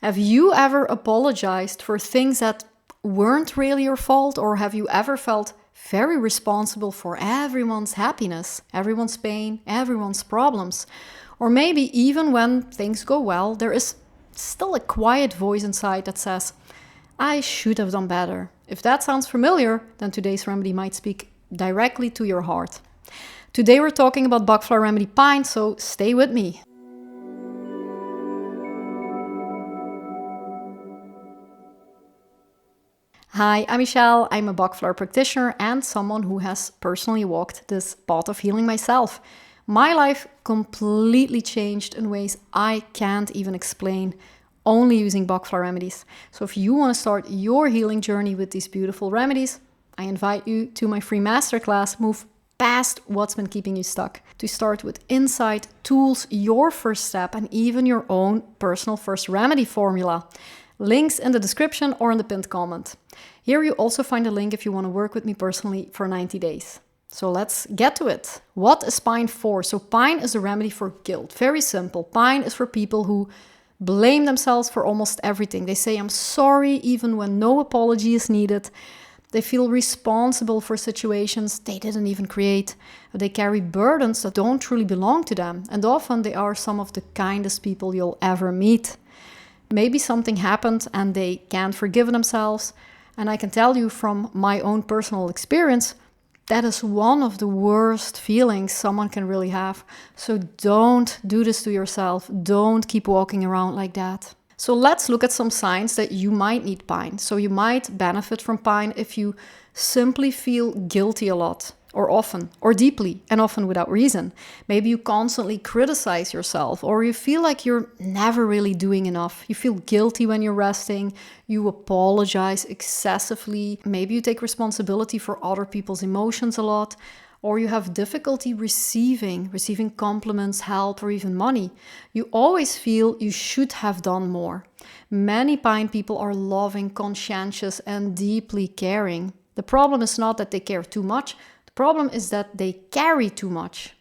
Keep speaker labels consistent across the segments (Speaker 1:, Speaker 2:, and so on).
Speaker 1: Have you ever apologized for things that weren't really your fault, or have you ever felt very responsible for everyone's happiness, everyone's pain, everyone's problems? Or maybe even when things go well, there is still a quiet voice inside that says, I should have done better. If that sounds familiar, then today's remedy might speak directly to your heart. Today we're talking about Bach Flower Remedy Pine, so stay with me. Hi, I'm Michelle. I'm a Bach Flower practitioner and someone who has personally walked this path of healing myself. My life completely changed in ways I can't even explain, only using Bach Flower remedies. So if you want to start your healing journey with these beautiful remedies, I invite you to my free masterclass, Move Past What's Been Keeping You Stuck. To start with insight, tools, your first step, and even your own personal first remedy formula. Links in the description or in the pinned comment. Here you also find a link if you want to work with me personally for 90 days. So let's get to it. What is Pine for? So Pine is a remedy for guilt. Very simple. Pine is for people who blame themselves for almost everything. They say, I'm sorry, even when no apology is needed. They feel responsible for situations they didn't even create. They carry burdens that don't truly belong to them. And often they are some of the kindest people you'll ever meet. Maybe something happened and they can't forgive themselves. And I can tell you from my own personal experience, that is one of the worst feelings someone can really have. So don't do this to yourself. Don't keep walking around like that. So let's look at some signs that you might need Pine. So you might benefit from Pine if you simply feel guilty a lot, or often, or deeply, and often without reason. Maybe you constantly criticize yourself, or you feel like you're never really doing enough. You feel guilty when you're resting. You apologize excessively. Maybe you take responsibility for other people's emotions a lot, or you have difficulty receiving compliments, help, or even money. You always feel you should have done more. Many Pine people are loving, conscientious, and deeply caring. The problem is not that they care too much. The problem is that they carry too much.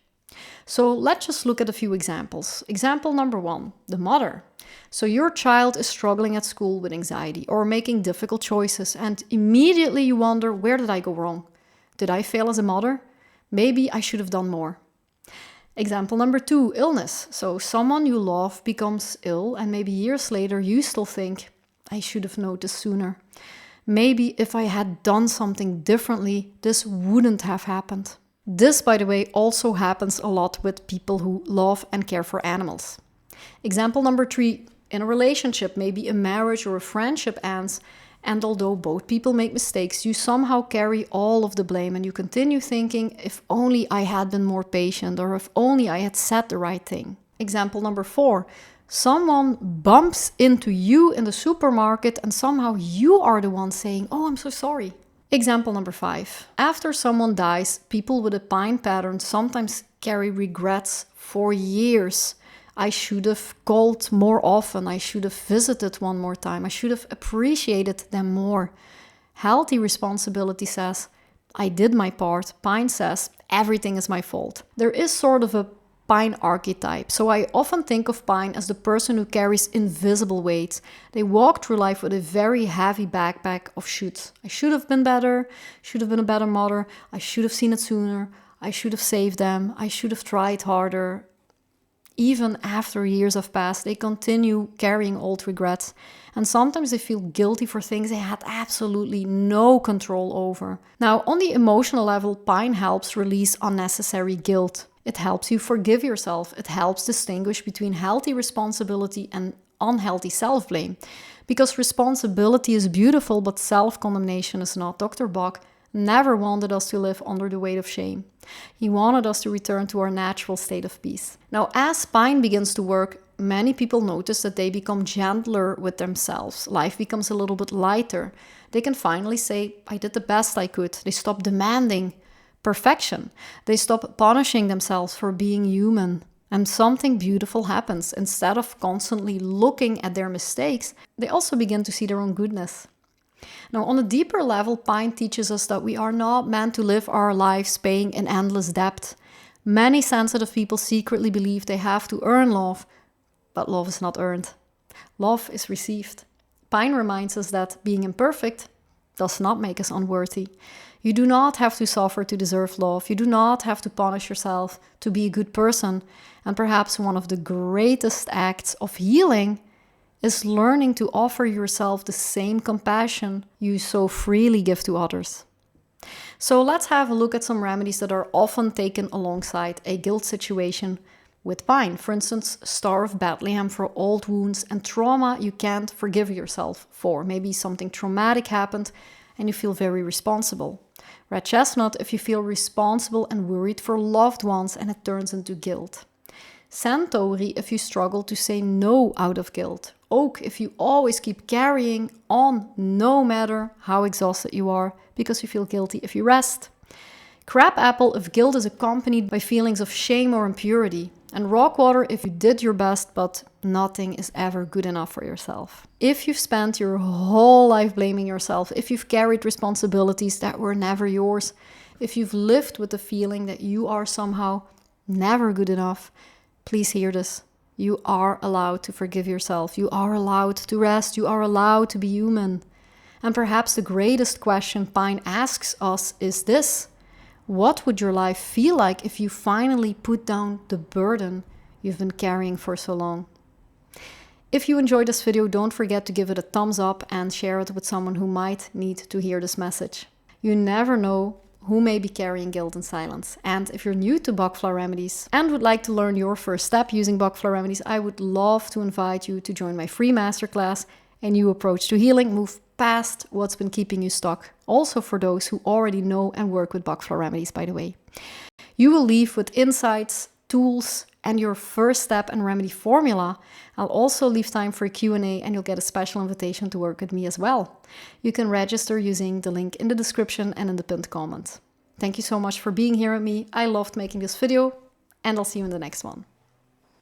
Speaker 1: So let's just look at a few examples. Example number 1, the mother. So your child is struggling at school with anxiety or making difficult choices, and immediately you wonder, where did I go wrong? Did I fail as a mother? Maybe I should have done more. Example number 2, illness. So someone you love becomes ill, and maybe years later you still think, I should have noticed sooner. Maybe if I had done something differently, this wouldn't have happened. This, by the way, also happens a lot with people who love and care for animals. Example number 3, in a relationship, maybe a marriage or a friendship ends, and although both people make mistakes, you somehow carry all of the blame and you continue thinking, if only I had been more patient, or if only I had said the right thing. Example number 4, someone bumps into you in the supermarket and somehow you are the one saying, oh, I'm so sorry. Example number 5. After someone dies, people with a Pine pattern sometimes carry regrets for years. I should have called more often. I should have visited one more time. I should have appreciated them more. Healthy responsibility says, I did my part. Pine says, everything is my fault. There is sort of a Pine archetype. So I often think of Pine as the person who carries invisible weights. They walk through life with a very heavy backpack of shoulds. I should have been better, should have been a better mother, I should have seen it sooner, I should have saved them, I should have tried harder. Even after years have passed, they continue carrying old regrets. And sometimes they feel guilty for things they had absolutely no control over. Now, on the emotional level, Pine helps release unnecessary guilt. It helps you forgive yourself. It helps distinguish between healthy responsibility and unhealthy self-blame. Because responsibility is beautiful, but self-condemnation is not. Dr. Bach never wanted us to live under the weight of shame. He wanted us to return to our natural state of peace. Now, as Pine begins to work, many people notice that they become gentler with themselves. Life becomes a little bit lighter. They can finally say, I did the best I could. They stop demanding perfection. They stop punishing themselves for being human. And something beautiful happens. Instead of constantly looking at their mistakes, they also begin to see their own goodness. Now, on a deeper level, Pine teaches us that we are not meant to live our lives paying an endless debt. Many sensitive people secretly believe they have to earn love, but love is not earned. Love is received. Pine reminds us that being imperfect does not make us unworthy. You do not have to suffer to deserve love. You do not have to punish yourself to be a good person. And perhaps one of the greatest acts of healing is learning to offer yourself the same compassion you so freely give to others. So let's have a look at some remedies that are often taken alongside a guilt situation with pine. For instance, Star of Bethlehem for old wounds and trauma you can't forgive yourself for. Maybe something traumatic happened and you feel very responsible. Red Chestnut if you feel responsible and worried for loved ones and it turns into guilt. Centaury if you struggle to say no out of guilt. Oak if you always keep carrying on no matter how exhausted you are because you feel guilty if you rest. Crabapple if guilt is accompanied by feelings of shame or impurity. And rockwater if you did your best but nothing is ever good enough for yourself. If you've spent your whole life blaming yourself, if you've carried responsibilities that were never yours, if you've lived with the feeling that you are somehow never good enough, please hear this. You are allowed to forgive yourself. You are allowed to rest. You are allowed to be human. And perhaps the greatest question Pine asks us is this: what would your life feel like if you finally put down the burden you've been carrying for so long? If you enjoyed this video, don't forget to give it a thumbs up and share it with someone who might need to hear this message. You never know who may be carrying guilt in silence. And if you're new to Bach Flower Remedies and would like to learn your first step using Bach Flower Remedies, I would love to invite you to join my free masterclass, A New Approach to Healing. Move past what's been keeping you stuck. Also for those who already know and work with Bach Flower Remedies, by the way. You will leave with insights, tools, and your first step and remedy formula. I'll also leave time for a Q&A and you'll get a special invitation to work with me as well. You can register using the link in the description and in the pinned comment. Thank you so much for being here with me. I loved making this video and I'll see you in the next one.